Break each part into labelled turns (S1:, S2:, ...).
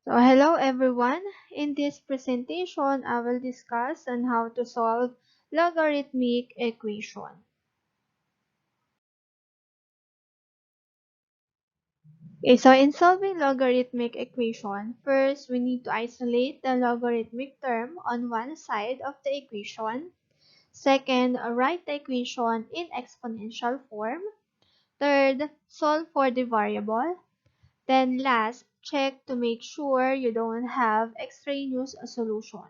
S1: So hello everyone. In this presentation, I will discuss on how to solve logarithmic equation. Okay, so in solving logarithmic equation, first we need to isolate the logarithmic term on one side of the equation. Second, write the equation in exponential form. Third, solve for the variable. Then last, check to make sure you don't have extraneous solution.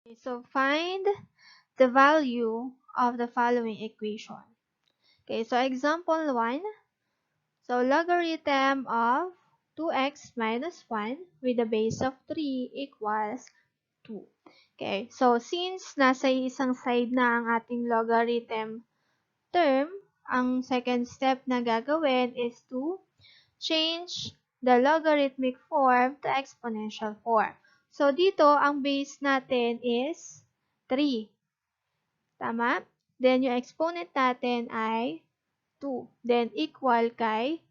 S1: Okay, so find the value of the following equation. Okay, so example 1. So logarithm of 2x minus 1 with a base of 3 equals 2. Okay, so since nasa isang side na ang ating logarithm term, ang second step na gagawin is to change the logarithmic form to exponential form. So dito, ang base natin is 3. Tama? Then, yung exponent natin ay 2. Then, equal kay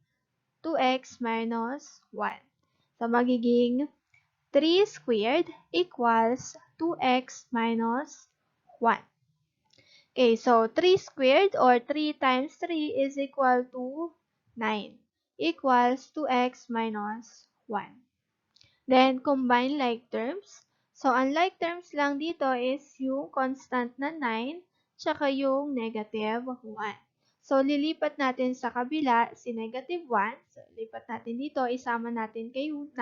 S1: 2x minus 1. So, magiging 3 squared equals 2x minus 1. Okay, so 3 squared or 3 times 3 is equal to 9. Equals 2x minus 1. Then, combine like terms. So, ang like terms lang dito is yung constant na 9 tsaka yung negative 1. So, lilipat natin sa kabila si negative 1. So, lipat natin dito, isama natin kay 9.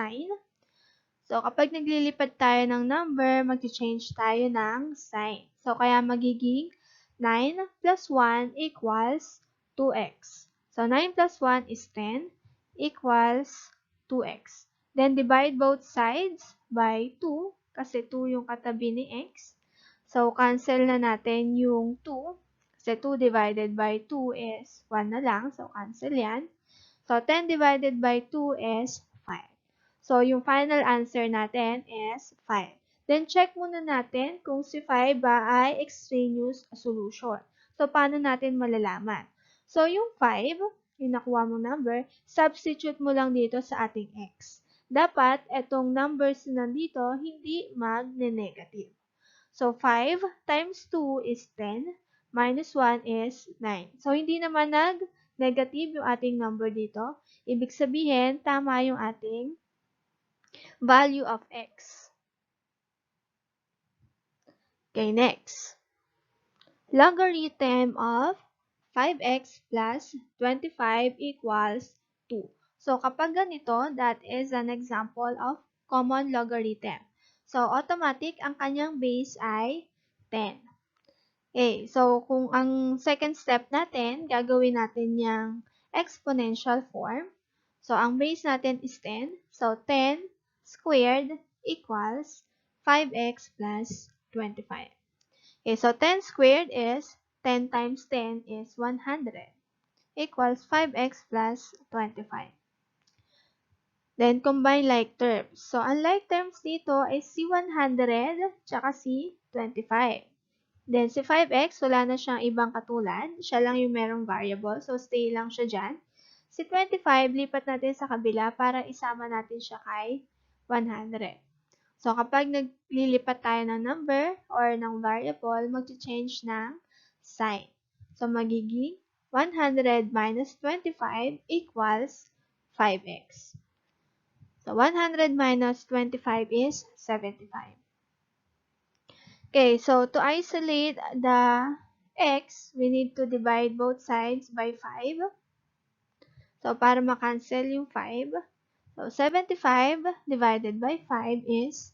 S1: So, kapag naglilipat tayo ng number, mag-change tayo ng sign. So, kaya magiging 9 plus 1 equals 2x. So, 9 plus 1 is 10 equals 2x. Then, divide both sides by 2 kasi 2 yung katabi ni x. So, cancel na natin yung 2 kasi 2 divided by 2 is 1 na lang. So, cancel yan. So, 10 divided by 2 is 5. So, yung final answer natin is 5. Then, check muna natin kung si 5 ba ay extraneous solution. So, paano natin malalaman? So, yung 5, yung nakuha mong number, substitute mo lang dito sa ating x. Dapat, itong numbers na nandito, hindi magne-negative. So, 5 times 2 is 10, minus 1 is 9. So, hindi naman nag-negative yung ating number dito. Ibig sabihin, tama yung ating value of x. Okay, next. Logarithm of 5x plus 25 equals 2. So, kapag ganito, that is an example of common logarithm. So, automatic, ang kanyang base ay 10. Okay, so kung ang second step natin, gagawin natin yung exponential form. So, ang base natin is 10. So, 10 squared equals 5x plus 25. Okay, so 10 squared is 10 times 10 is 100 equals 5x plus 25. Then, combine like terms. So, ang like terms dito ay si 100 tsaka si 25. Then, si 5x, wala na siyang ibang katulad. Siya lang yung merong variable. So, stay lang siya dyan. Si 25, lipat natin sa kabila para isama natin siya kay 100. So, kapag naglilipat tayo ng number or ng variable, mag-change ng sign. So, magiging 100 minus 25 equals 5x. So, 100 minus 25 is 75. Okay, so to isolate the x, we need to divide both sides by 5. So, para makancel yung 5. So, 75 divided by 5 is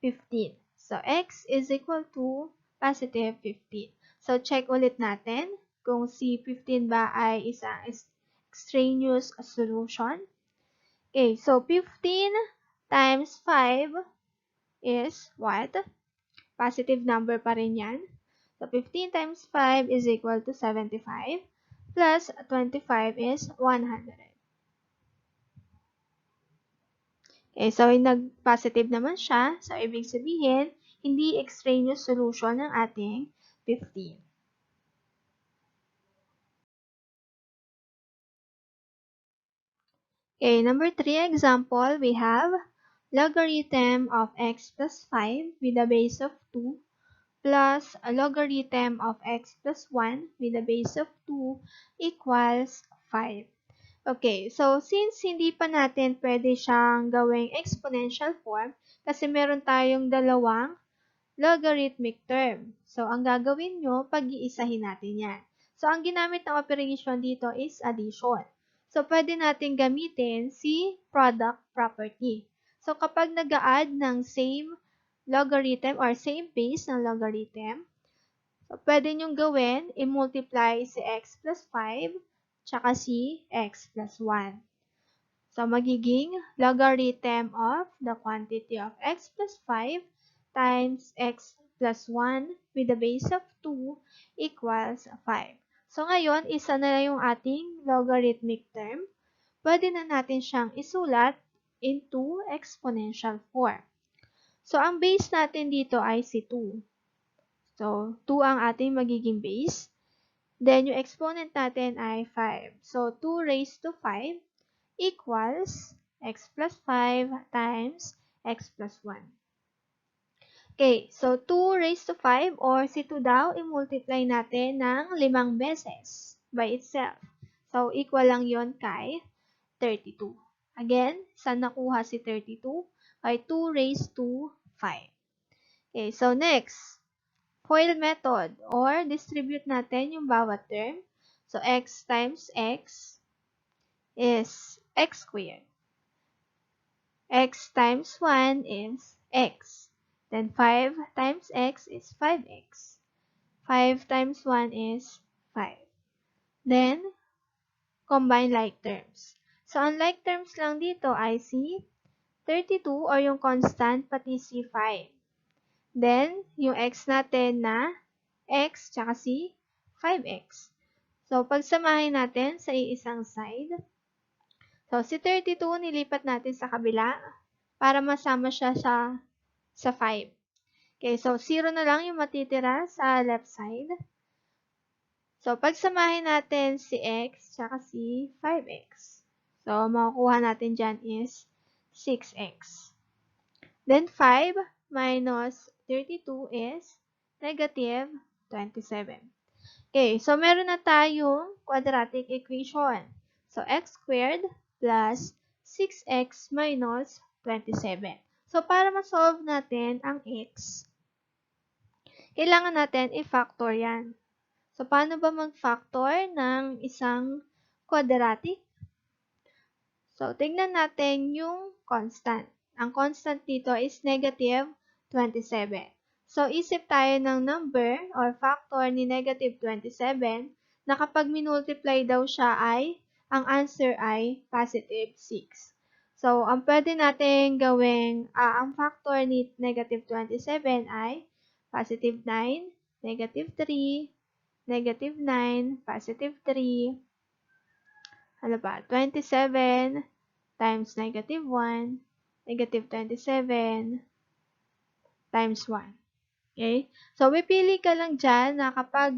S1: 15. So, x is equal to positive 15. So, check ulit natin kung si 15 ba ay isang extraneous solution. Okay, so 15 times 5 is what? Positive number pa rin yan. So, 15 times 5 is equal to 75 plus 25 is 100. Okay, so nag-positive naman siya. So, ibig sabihin, hindi extraneous solution ng ating 15. Okay, number 3 example, we have logarithm of x plus 5 with a base of 2 plus a logarithm of x plus 1 with a base of 2 equals 5. Okay, so since hindi pa natin pwede siyang gawing exponential form kasi meron tayong dalawang logarithmic term. So, ang gagawin nyo, pag-iisahin natin yan. So, ang ginamit ng operation dito is addition. So, pwede natin gamitin si product property. So, kapag nag-a-add ng same logarithm or same base ng logarithm, so, pwede nyong gawin, i-multiply si x plus 5 tsaka si x plus 1. So, magiging logarithm of the quantity of x plus 5 times x plus 1 with the base of 2 equals 5. So, ngayon, isa na lang yung ating logarithmic term. Pwede na natin siyang isulat into exponential form. So, ang base natin dito ay si 2. So, 2 ang ating magiging base. Then, yung exponent natin ay 5. So, 2 raised to 5 equals x plus 5 times x plus 1. Okay, so 2 raised to 5 or si 2 daw, i-multiply natin ng 5 beses by itself. So, equal lang yon kay 32. Again, saan nakuha si 32? Kay 2 raised to 5. Okay, so next, FOIL method or distribute natin yung bawat term. So, x times x is x squared. X times 1 is x. Then 5 times x is 5x. 5 times 1 is 5. Then, combine like terms. So, ang like terms lang dito ay si 32 or yung constant pati si 5. Then, yung x natin na x tsaka si 5x. So, pagsamahin natin sa iisang side. So, si 32 nilipat natin sa kabila para masama siya sa 5. Okay, so 0 na lang yung matitira sa left side. So, pagsamahin natin si x tsaka si 5x. So, makukuha natin dyan is 6x. Then, 5 minus 32 is negative 27. Okay, so meron na tayong quadratic equation. So, x squared plus 6x minus 27. So, para ma-solve natin ang x, kailangan natin i-factor yan. So, paano ba mag-factor ng isang quadratic? So, tignan natin yung constant. Ang constant dito is negative 27. So, isip tayo ng number or factor ni negative 27 na kapag minultiply daw siya ay, ang answer ay positive 6. So, ang pwede natin gawing, ang factor ni negative 27 ay positive 9, negative 3, negative 9, positive 3, ano ba, 27 times negative 1, negative 27 times 1. Okay? So, pipili ka lang dyan na kapag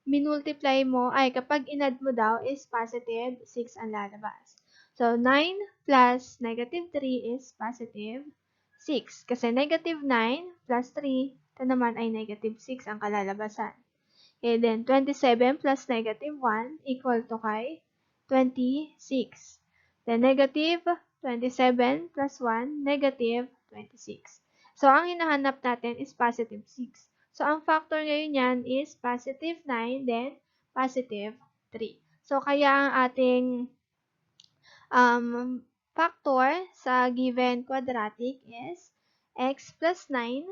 S1: minultiply mo, kapag inad mo daw is positive 6 ang lalabas. So, 9 plus negative 3 is positive 6. Kasi negative 9 plus 3, ito naman ay negative 6 ang kalalabasan. Okay, then 27 plus negative 1 equal to kay 26. Then negative 27 plus 1, negative 26. So, ang hinahanap natin is positive 6. So, ang factor ngayon yan is positive 9, then positive 3. So, kaya ang ating factor sa given quadratic is x plus 9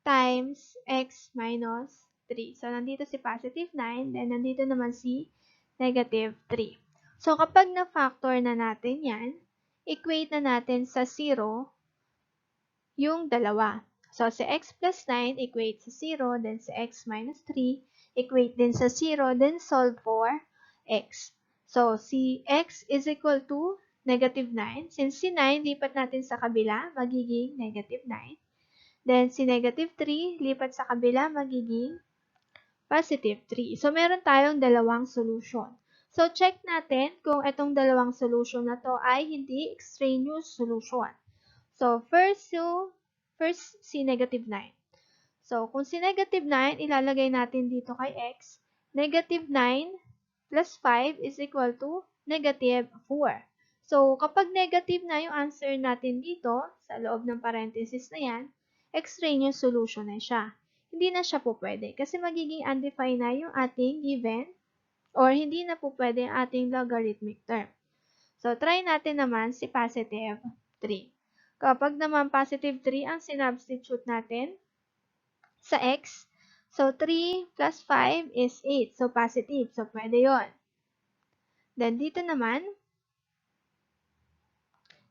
S1: times x minus 3. So, nandito si positive 9, then nandito naman si negative 3. So, kapag na-factor na natin yan, equate na natin sa 0 yung dalawa. So, si x plus 9 equate sa 0, then si x minus 3 equate din sa 0, then solve for x. So, si x is equal to negative 9. Since si 9, lipat natin sa kabila, magiging negative 9. Then, si negative 3, lipat sa kabila, magiging positive 3. So, meron tayong dalawang solution. So, check natin kung itong dalawang solution na to ay hindi extraneous solution. So, first si negative 9. So, kung si negative 9, ilalagay natin dito kay x, negative 9 plus 5 is equal to negative 4. So, kapag negative na yung answer natin dito, sa loob ng parenthesis na yan, extraneous solution na siya. Hindi na siya po pwede kasi magiging undefined na yung ating given or hindi na po pwede ang ating logarithmic term. So, try natin naman si positive 3. Kapag naman positive 3 ang sinubstitute natin sa x, so 3 plus 5 is 8. So, positive. So, pwede yon. Then, dito naman,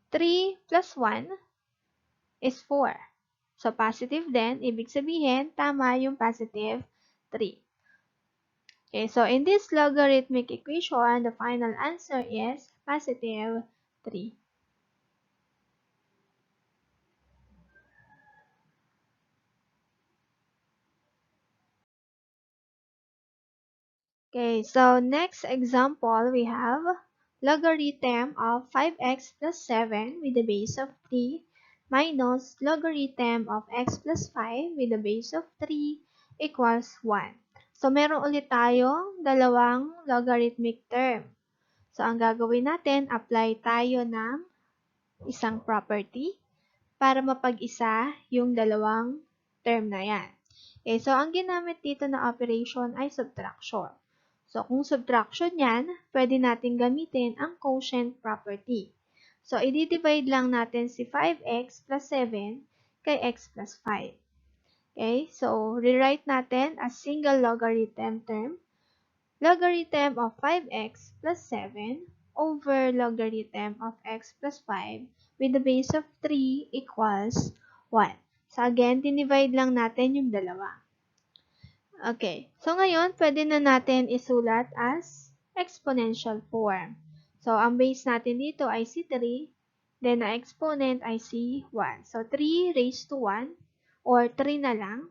S1: 3 plus 1 is 4. So, positive din. Ibig sabihin, tama yung positive 3. Okay, so in this logarithmic equation, the final answer is positive 3. Okay, so next example, we have logarithm of 5x plus 7 with the base of 3 minus logarithm of x plus 5 with the base of 3 equals 1. So, meron ulit tayong dalawang logarithmic term. So, ang gagawin natin, apply tayo ng isang property para mapag-isa yung dalawang term na yan. Okay, so ang ginamit dito na operation ay subtraction. So, kung subtraction yan, pwede natin gamitin ang quotient property. So, i-divide lang natin si 5x plus 7 kay x plus 5. Okay, so rewrite natin as single logarithm term. Logarithm of 5x plus 7 over logarithm of x plus 5 with the base of 3 equals 1. So, again, dinivide lang natin yung dalawa. Okay. So, ngayon, pwede na natin isulat as exponential form. So, ang base natin dito ay si 3. Then, ang exponent ay si 1. So, 3 raised to 1 or 3 na lang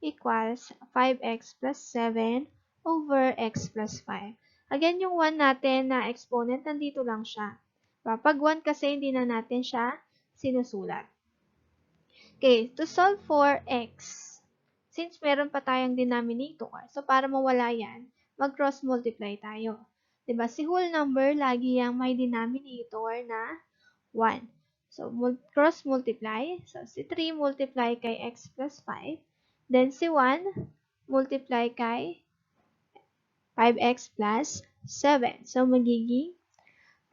S1: equals 5x plus 7 over x plus 5. Again, yung 1 natin na exponent, nandito lang siya. Pag 1 kasi, hindi na natin siya sinusulat. Okay, to solve for x, since meron pa tayong denominator, so para mawala yan, mag-cross multiply tayo. Diba? Si whole number, lagi yung may denominator na 1. So, cross multiply. So, si 3 multiply kay x plus 5. Then, si 1 multiply kay 5x plus 7. So, magiging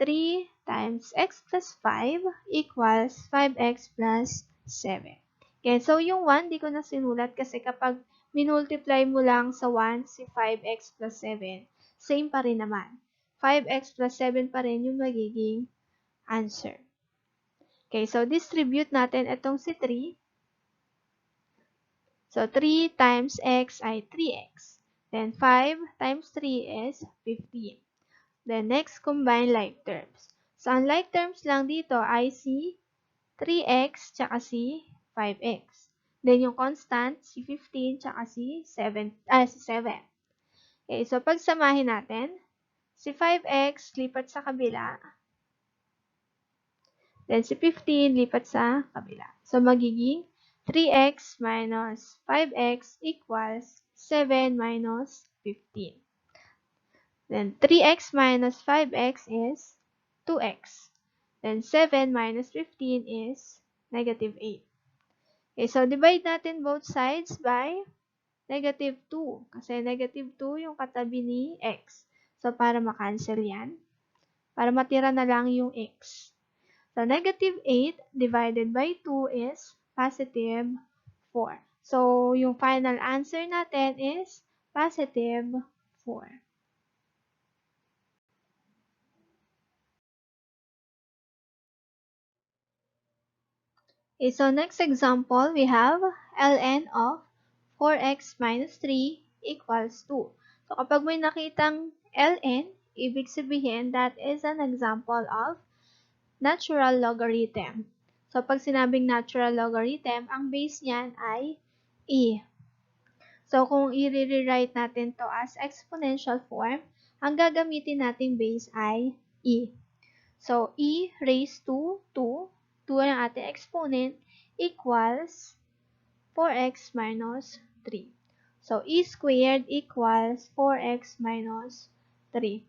S1: 3 times x plus 5 equals 5x plus 7. Okay, so yung 1, di ko na sinulat kasi kapag minultiply mo lang sa 1 si 5x plus 7, same pa rin naman. 5x plus 7 pa rin yung magiging answer. Okay, so distribute natin itong si 3. So 3 times x ay 3x. Then 5 times 3 is 15. Then next, combine like terms. So ang like terms lang dito ay si 3x tsaka si 5x. Then, yung constant, si 15 tsaka si 7. Okay, so pagsamahin natin, si 5x lipat sa kabila. Then, si 15 lipat sa kabila. So, magiging 3x minus 5x equals 7 minus 15. Then, 3x minus 5x is 2x. Then, 7 minus 15 is negative 8. Okay, so divide natin both sides by negative 2. Kasi negative 2 yung katabi ni x. So, para makancel yan. Para matira na lang yung x. So, negative 8 divided by 2 is positive 4. So, yung final answer natin is positive 4. Okay, so next example, we have ln of 4x minus 3 equals 2. So, kapag may nakitang ln, ibig sabihin that is an example of natural logarithm. So, pag sinabing natural logarithm, ang base niyan ay e. So, kung i-rewrite natin to as exponential form, ang gagamitin nating base ay e. So, e raised to 2, 2 ang ating exponent, equals 4x minus 3. So, e squared equals 4x minus 3.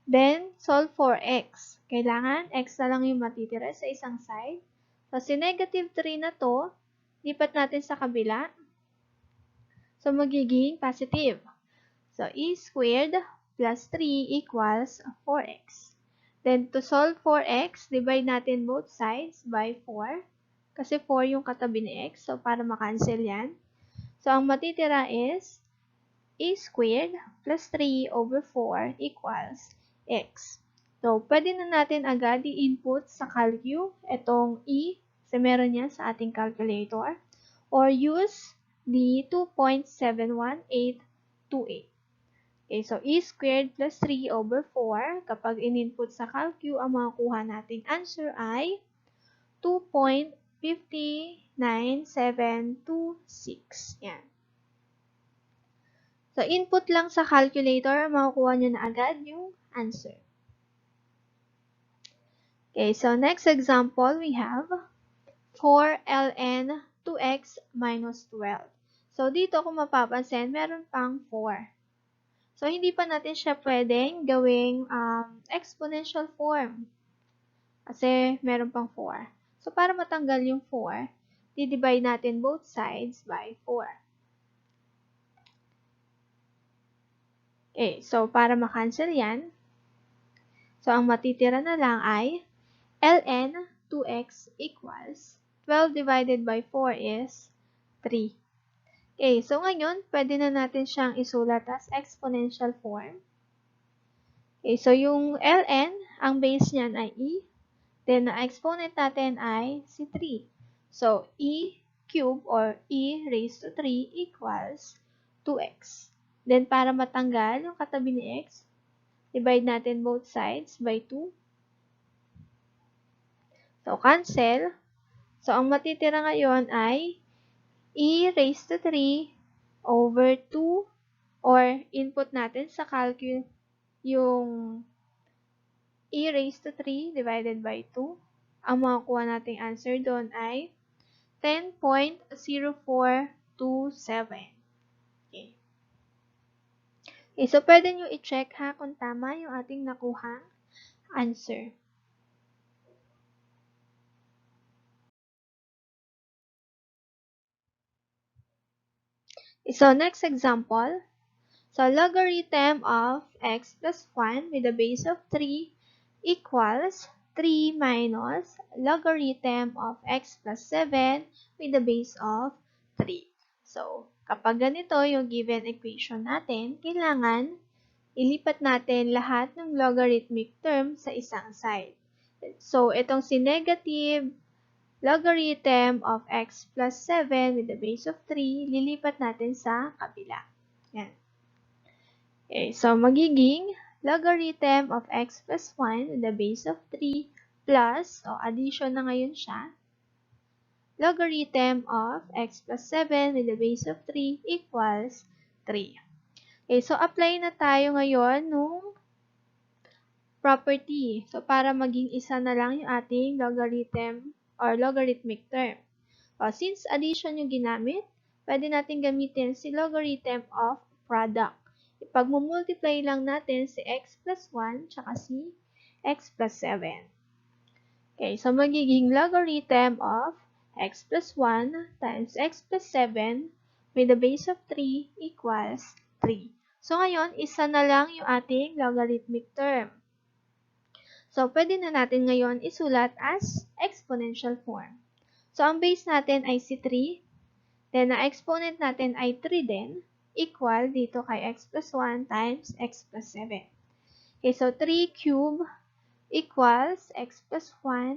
S1: Then, solve for x. Kailangan x na lang yung matitira sa isang side. So, si negative 3 na to, lipat natin sa kabila. So, magiging positive. So, e squared plus 3 equals 4x. Then, to solve for x, divide natin both sides by 4. Kasi 4 yung katabi ni x. So, para makancel yan. So, ang matitira is e squared plus 3 over 4 equals x. So, pwede na natin agad i-input sa calcu itong e, kasi meron yan sa ating calculator, or use the 2.71828. Okay, so e squared plus 3 over 4, kapag in-input sa calcu, ang makukuha nating answer ay 2.59726. Yan. So, input lang sa calculator, makukuha nyo na agad yung answer. Okay, so next example, we have 4 ln 2x minus 12. So, dito kung mapapansin, meron pang 4. So, hindi pa natin siya pwedeng gawing exponential form. Kasi meron pang 4. So, para matanggal yung 4, di-divide natin both sides by 4. Okay, so para makancel yan, so ang matitira na lang ay ln 2x equals 12 divided by 4 is 3. Okay, so ngayon, pwede na natin siyang isulat as exponential form. Okay, so yung ln, ang base niyan ay e, then ang exponent natin ay si 3. So, e cube or e raised to 3 equals 2x. Then, para matanggal yung katabi ni x, divide natin both sides by 2. So, cancel. So, ang matitira ngayon ay e raised to 3 over 2, or input natin sa calcul yung e raised to 3 divided by 2. Ang makukuha nating answer doon ay 10.0427. Okay. Okay, so pwede nyo i-check ha kung tama yung ating nakuhang answer. So, next example. So, logarithm of x plus 1 with a base of 3 equals 3 minus logarithm of x plus 7 with a base of 3. So, kapag ganito yung given equation natin, kailangan ilipat natin lahat ng logarithmic term sa isang side. So, itong si negative logarithm of x plus 7 with a base of 3, lilipat natin sa kabila. Yan. Okay, so magiging logarithm of x plus 1 with a base of 3 plus, so addition na ngayon siya, logarithm of x plus 7 with a base of 3 equals 3. Okay, so apply na tayo ngayon nung property. So, para maging isa na lang yung ating logarithm or logarithmic term. Since addition yung ginamit, pwede natin gamitin si logarithm of product. Ipag-multiply lang natin si x plus 1 tsaka si x plus 7. Okay, so magiging logarithm of x plus 1 times x plus 7 with a base of 3 equals 3. So, ngayon, isa na lang yung ating logarithmic term. So, pwede na natin ngayon isulat as exponential form. So, ang base natin ay si 3. Then, ang exponent natin ay 3 din, equal dito kay x plus 1 times x plus 7. Okay, so 3 cube equals x plus 1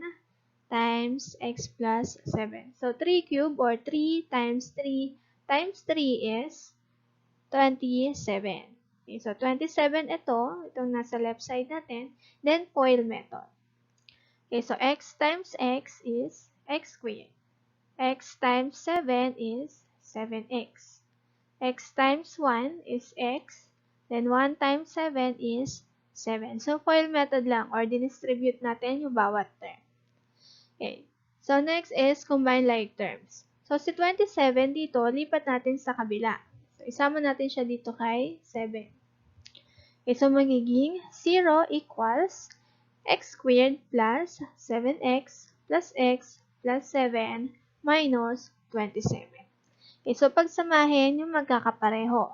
S1: times x plus 7. So, 3 cube or 3 times 3 times 3 is 27. Okay, so 27 itong nasa left side natin. Then, FOIL method. Okay, so x times x is x squared. X times 7 is 7x. X times 1 is x. Then 1 times 7 is 7. So, FOIL method lang or dinistribute natin yung bawat term. Okay. So, next is combine like terms. So, si 27 dito, lipat natin sa kabila. So, isama natin siya dito kay 7. Okay, so magiging 0 equals x squared plus 7x plus x plus 7 minus 27. Okay, so pagsamahin yung magkakapareho.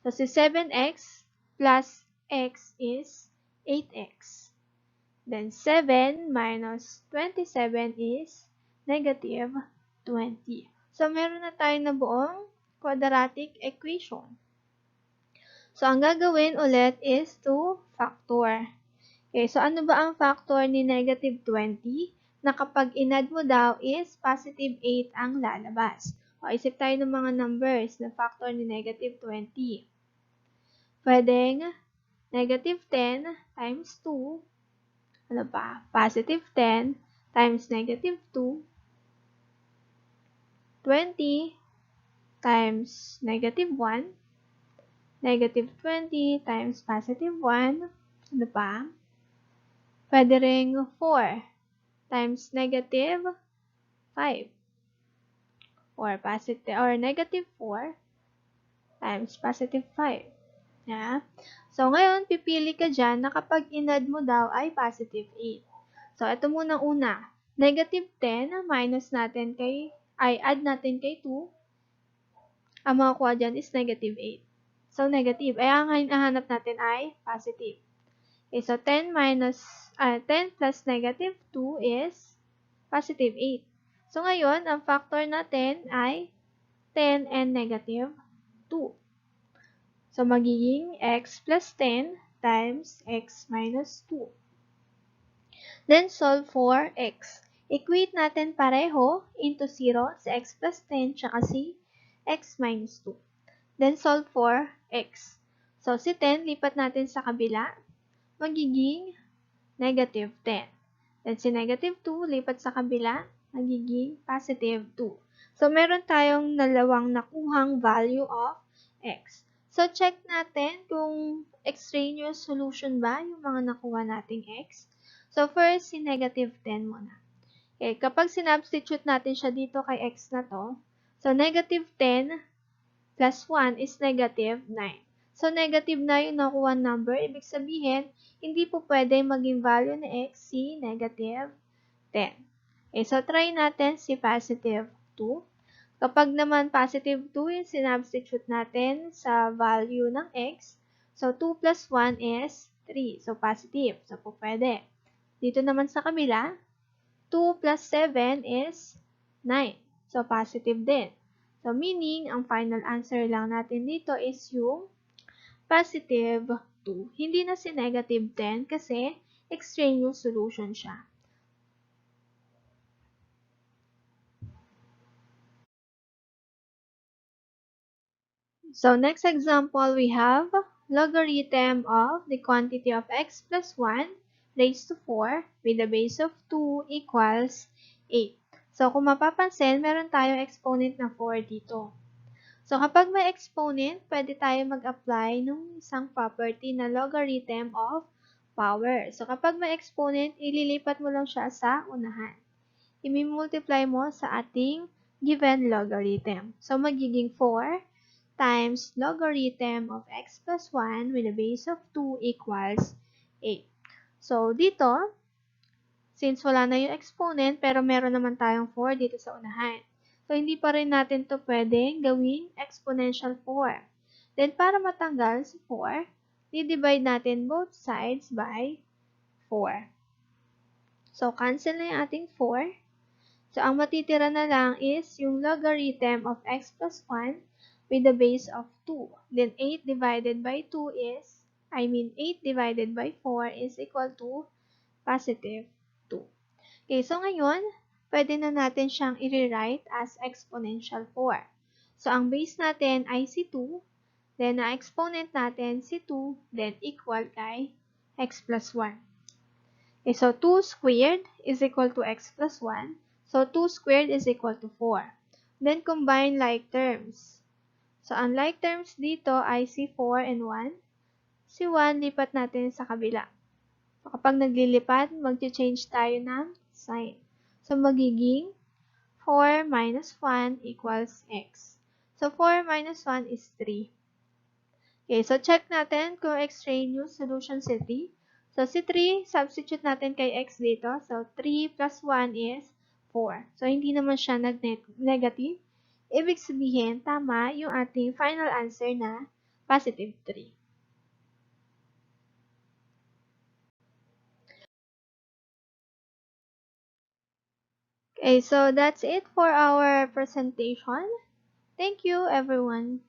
S1: So, si 7x plus x is 8x. Then, 7 minus 27 is negative 20. So, meron na tayo na buong quadratic equation. So, ang gagawin ulit is to factor. Okay, so ano ba ang factor ni negative 20? Na kapag inad mo daw is positive 8 ang lalabas. O, isip tayo ng mga numbers na factor ni negative 20. Pwedeng negative 10 times 2. Ano pa? Positive 10 times negative 2. 20 times negative 1. Negative 20 times positive 1. Ano pa? Pwede ring 4 times negative 5. Or negative 4 times positive 5. Yeah? So, ngayon, pipili ka dyan na kapag inad mo daw ay positive 8. So, ito muna una. Negative 10 minus natin add natin kay 2. Ang makukuha dyan is negative 8. So, negative. Ay, ang hinahanap natin ay positive. Okay, so 10 plus negative 2 is positive 8. So, ngayon, ang factor natin ay 10 and negative 2. So, magiging x plus 10 times x minus 2. Then, solve for x. Equate natin pareho into 0 si x plus 10 tsaka si x minus 2. Then, solve for x. So, si 10, lipat natin sa kabila. Magiging negative 10. Then, si negative 2, lipat sa kabila. Magiging positive 2. So, meron tayong dalawang nakuhang value of x. So, check natin kung extraneous solution ba yung mga nakuha nating x. So, first, si negative 10 muna. Okay, kapag sinubstitute natin siya dito kay x na to, so, negative 10 plus 1 is negative 9. So, negative na yung nakuha number. Ibig sabihin, hindi po pwede maging value ni x si negative 10. Okay, so, try natin si positive 2. Kapag naman positive 2 yung sinubstitute natin sa value ng x, so 2 plus 1 is 3. So, positive. So, po pwede. Dito naman sa kabila, 2 plus 7 is 9. So, positive din. So, meaning, ang final answer lang natin dito is yung positive 2. Hindi na si negative 10 kasi extraneous solution siya. So, next example, we have logarithm of the quantity of x plus 1 raised to 4 with the base of 2 equals 8. So, kung mapapansin, meron tayong exponent na 4 dito. So, kapag may exponent, pwede tayo mag-apply ng isang property na logarithm of power. So, kapag may exponent, ililipat mo lang siya sa unahan. I-multiply mo sa ating given logarithm. So, magiging 4 times logarithm of x plus 1 with a base of 2 equals 8. So, dito, since wala na yung exponent, pero meron naman tayong 4 dito sa unahan. So, hindi pa rin natin to pwedeng gawing exponential 4. Then, para matanggal si 4, i-divide natin both sides by 4. So, cancel na yung ating 4. So, ang matitira na lang is yung logarithm of x plus 1 with the base of 2. Then, 8 divided by 2 is, 8 divided by 4 is equal to positive 2. Okay, so ngayon, pwede na natin siyang i-rewrite as exponential 4. So, ang base natin ay si 2, then ang exponent natin si 2, then equal kay x plus 1. Okay, so 2 squared is equal to x plus 1. So 2 squared is equal to 4. Then combine like terms. So ang like terms dito ay si 4 and 1. Si 1 lipat natin sa kabila. So kapag naglilipat, mag-change tayo ng sign. So magiging 4 minus 1 equals x. So 4 minus 1 is 3. Okay, so check natin kung extraneous solution si 3. So si 3, substitute natin kay x dito. So 3 plus 1 is 4. So hindi naman siya nag-negative. Ibig sabihin, tama yung ating final answer na positive 3. Okay, so that's it for our presentation. Thank you, everyone.